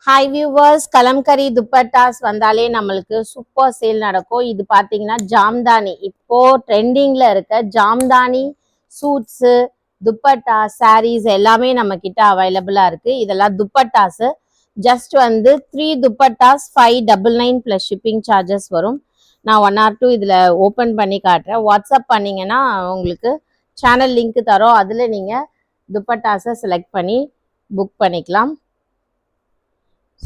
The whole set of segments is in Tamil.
ஹாய் வியூவர்ஸ், கலம்கரி துப்பட்டாஸ் வந்தாலே நம்மளுக்கு சூப்பர் சேல் நடக்கும். இது பார்த்தீங்கன்னா ஜாம்தானி, இப்போ ட்ரெண்டிங்ல இருக்க ஜாம்தானி சூட்ஸு, துப்பட்டா, சாரீஸ் எல்லாமே நம்ம கிட்ட அவைலபிளா இருக்கு. இதெல்லாம் துப்பட்டாஸ். ஜஸ்ட் வந்து 3 துப்பட்டாஸ் 599 ப்ளஸ் ஷிப்பிங் சார்ஜஸ் வரும். நான் 1 or 2 இதில் ஓப்பன் பண்ணி காட்டுறேன். வாட்ஸ்அப் பண்ணிங்கன்னா உங்களுக்கு சேனல் லிங்க் தரோம். அதில் நீங்கள் துப்பட்டாஸை செலக்ட் பண்ணி புக் பண்ணிக்கலாம்.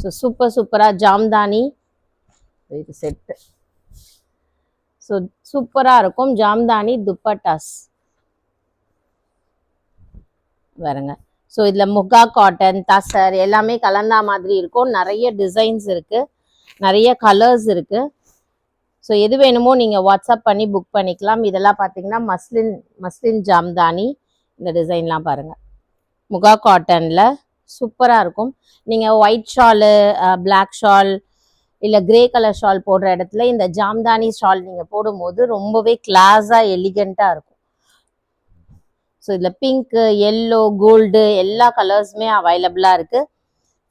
ஸோ சூப்பராக ஜாம்தானி இது செட்டு. ஸோ சூப்பராக இருக்கும் ஜாம்தானி துப்பட்டாஸ் வருங்க. ஸோ இதில் முகா காட்டன், தசர் எல்லாமே கலந்தா மாதிரி இருக்கும். நிறைய டிசைன்ஸ் இருக்குது, நிறைய கலர்ஸ் இருக்குது. ஸோ எது வேணுமோ நீங்கள் வாட்ஸ்அப் பண்ணி புக் பண்ணிக்கலாம். இதெல்லாம் பார்த்தீங்கன்னா மஸ்லின் ஜாம்தானி. இந்த டிசைன்லாம் பாருங்கள், முகா காட்டனில் சூப்பராக இருக்கும். நீங்கள் ஒயிட் ஷாலு, பிளாக் ஷால் இல்லை கிரே கலர் ஷால் போடுற இடத்துல இந்த ஜாம்தானி ஷால் நீங்கள் போடும்போது ரொம்பவே கிளாஸாக எலிகண்ட்டாக இருக்கும். ஸோ இதில் பிங்க்கு, எல்லோ, கோல்டு எல்லா கலர்ஸுமே அவைலபிளாக இருக்குது.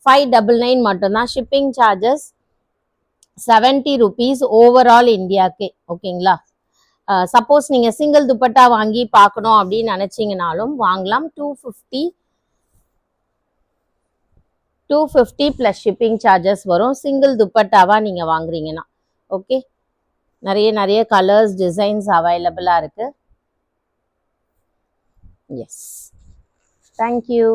599 மட்டும்தான். ஷிப்பிங் சார்ஜஸ் 70 rupees ஓவரால் இந்தியாவுக்கே. ஓகேங்களா? சப்போஸ் நீங்கள் சிங்கிள் துப்பட்டா வாங்கி பார்க்கணும் அப்படின்னு நினச்சிங்கனாலும் வாங்கலாம். 250 ப்ளஸ் ஷிப்பிங் சார்ஜஸ் வரும் சிங்கிள் துப்பட்டாவாக நீங்கள் வாங்குறீங்கன்னா. ஓகே, நிறைய கலர்ஸ், டிசைன்ஸ் அவைலபிளாக இருக்குது. Yes, thank you.